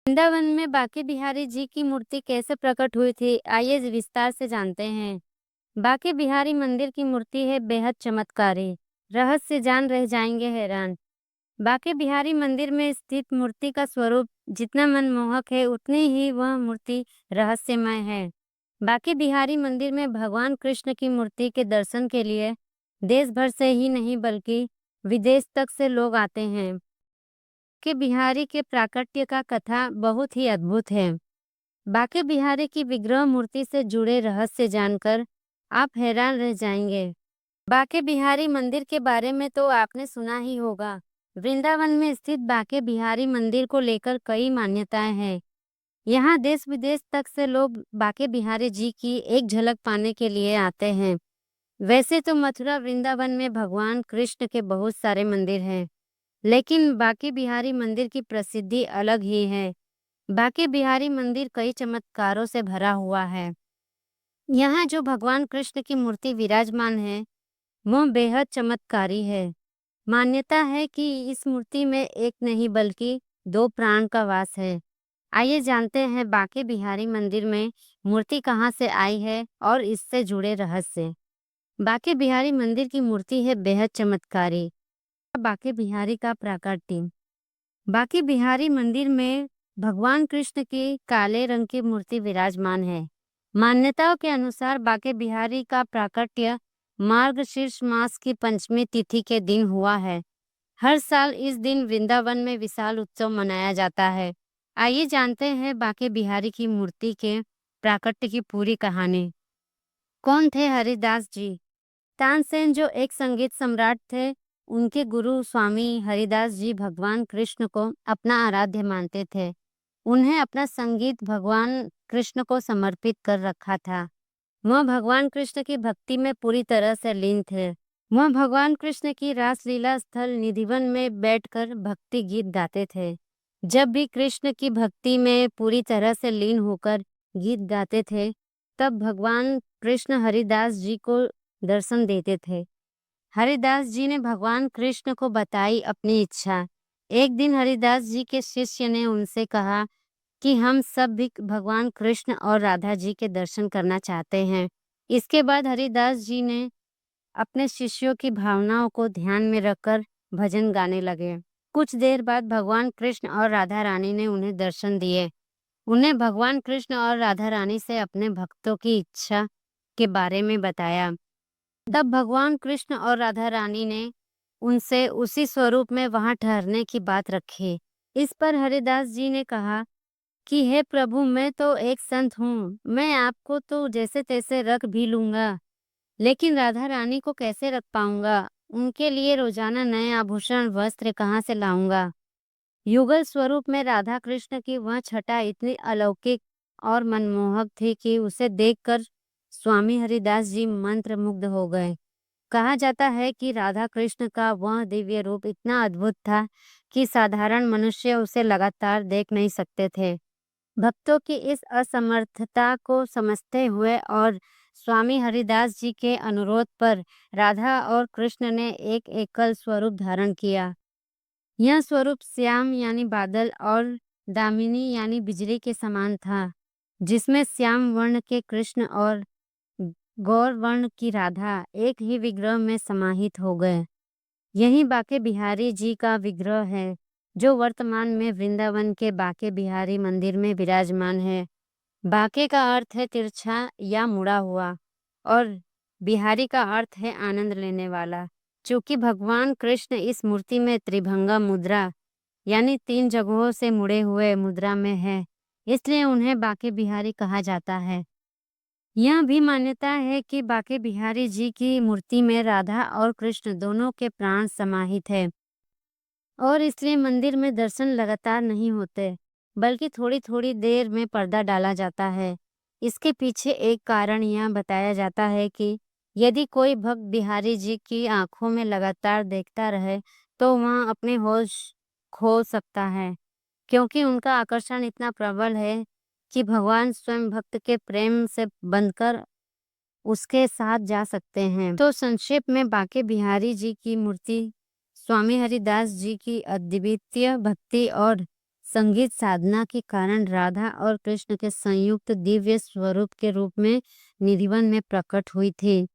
वृंदावन में बांके बिहारी जी की मूर्ति कैसे प्रकट हुई थी, आइए विस्तार से जानते हैं। बांके बिहारी मंदिर की मूर्ति है बेहद चमत्कारी, रहस्य जान रह जाएंगे हैरान। बांके बिहारी मंदिर में स्थित मूर्ति का स्वरूप जितना मनमोहक है, उतनी ही वह मूर्ति रहस्यमय है। बांके बिहारी मंदिर में भगवान कृष्ण की मूर्ति के दर्शन के लिए देश भर से ही नहीं बल्कि विदेश तक से लोग आते हैं। बांके बिहारी के प्राकट्य का कथा बहुत ही अद्भुत है। बांके बिहारी की विग्रह मूर्ति से जुड़े रहस्य जानकर आप हैरान रह जाएंगे। बांके बिहारी मंदिर के बारे में तो आपने सुना ही होगा। वृंदावन में स्थित बांके बिहारी मंदिर को लेकर कई मान्यताएं हैं। यहाँ देश विदेश तक से लोग बांके बिहारी जी की एक झलक पाने के लिए आते हैं। वैसे तो मथुरा वृंदावन में भगवान कृष्ण के बहुत सारे मंदिर हैं, लेकिन बांके बिहारी मंदिर की प्रसिद्धि अलग ही है। बांके बिहारी मंदिर कई चमत्कारों से भरा हुआ है। यहाँ जो भगवान कृष्ण की मूर्ति विराजमान है, वह बेहद चमत्कारी है। मान्यता है कि इस मूर्ति में एक नहीं बल्कि दो प्राण का वास है। आइए जानते हैं बांके बिहारी मंदिर में मूर्ति कहाँ से आई है और इससे जुड़े रहस्य। बांके बिहारी मंदिर की मूर्ति है बेहद चमत्कारी। बांके बिहारी का प्राकट्य। बांके बिहारी मंदिर में भगवान कृष्ण की काले रंग की मूर्ति विराजमान है। मान्यताओं के अनुसार बांके बिहारी का प्राकट्य मार्गशीर्ष मास की पंचमी तिथि के दिन हुआ है। हर साल इस दिन वृंदावन में विशाल उत्सव मनाया जाता है। आइए जानते हैं बांके बिहारी की मूर्ति के प्राकट्य की पूरी कहानी। कौन थे हरिदास जी? तानसेन जो एक संगीत सम्राट थे, उनके गुरु स्वामी हरिदास जी भगवान कृष्ण को अपना आराध्य मानते थे। उन्हें अपना संगीत भगवान कृष्ण को समर्पित कर रखा था। वह भगवान कृष्ण की भक्ति में पूरी तरह से लीन थे। वह भगवान कृष्ण की रासलीला स्थल निधिवन में बैठकर भक्ति गीत गाते थे। जब भी कृष्ण की भक्ति में पूरी तरह से लीन होकर गीत गाते थे, तब भगवान कृष्ण हरिदास जी को दर्शन देते थे। हरिदास जी ने भगवान कृष्ण को बताई अपनी इच्छा। एक दिन हरिदास जी के शिष्य ने उनसे कहा कि हम सब भी भगवान कृष्ण और राधा जी के दर्शन करना चाहते हैं। इसके बाद हरिदास जी ने अपने शिष्यों की भावनाओं को ध्यान में रखकर भजन गाने लगे। कुछ देर बाद भगवान कृष्ण और राधा रानी ने उन्हें दर्शन दिए। उन्हें भगवान कृष्ण और राधा रानी से अपने भक्तों की इच्छा के बारे में बताया। तब भगवान कृष्ण और राधा रानी ने उनसे उसी स्वरूप में वहां ठहरने की बात रखी। इस पर हरिदास जी ने कहा कि हे प्रभु, मैं तो एक संत हूँ, मैं आपको तो जैसे तैसे रख भी लूंगा, लेकिन राधा रानी को कैसे रख पाऊंगा? उनके लिए रोजाना नए आभूषण वस्त्र कहाँ से लाऊंगा? युगल स्वरूप में राधा कृष्ण की वह छटा इतनी अलौकिक और मनमोहक थी कि उसे देखकर स्वामी हरिदास जी मंत्र मुग्ध हो गए। कहा जाता है कि राधा कृष्ण का वह दिव्य रूप इतना अद्भुत था कि साधारण मनुष्य उसे लगातार देख नहीं सकते थे। भक्तों की इस असमर्थता को समझते हुए और स्वामी हरिदास जी के अनुरोध पर राधा और कृष्ण ने एक एकल स्वरूप धारण किया। यह स्वरूप श्याम यानी बादल और दामिनी यानी बिजली के समान था, जिसमें श्याम वर्ण के कृष्ण और गौर वर्ण की राधा एक ही विग्रह में समाहित हो गए। यही बांके बिहारी जी का विग्रह है, जो वर्तमान में वृंदावन के बांके बिहारी मंदिर में विराजमान है। बांके का अर्थ है तिरछा या मुड़ा हुआ और बिहारी का अर्थ है आनंद लेने वाला। चूंकि भगवान कृष्ण इस मूर्ति में त्रिभंगा मुद्रा यानी तीन जगहों से मुड़े हुए मुद्रा में है, इसलिए उन्हें बांके बिहारी कहा जाता है। यह भी मान्यता है कि बांके बिहारी जी की मूर्ति में राधा और कृष्ण दोनों के प्राण समाहित है और इसलिए मंदिर में दर्शन लगातार नहीं होते, बल्कि थोड़ी थोड़ी देर में पर्दा डाला जाता है। इसके पीछे एक कारण यह बताया जाता है कि यदि कोई भक्त बिहारी जी की आंखों में लगातार देखता रहे, तो वह अपने होश खो सकता है, क्योंकि उनका आकर्षण इतना प्रबल है कि भगवान स्वयं भक्त के प्रेम से बंधकर उसके साथ जा सकते हैं। तो संक्षेप में बांके बिहारी जी की मूर्ति स्वामी हरिदास जी की अद्वितीय भक्ति और संगीत साधना के कारण राधा और कृष्ण के संयुक्त दिव्य स्वरूप के रूप में निधिवन में प्रकट हुई थी।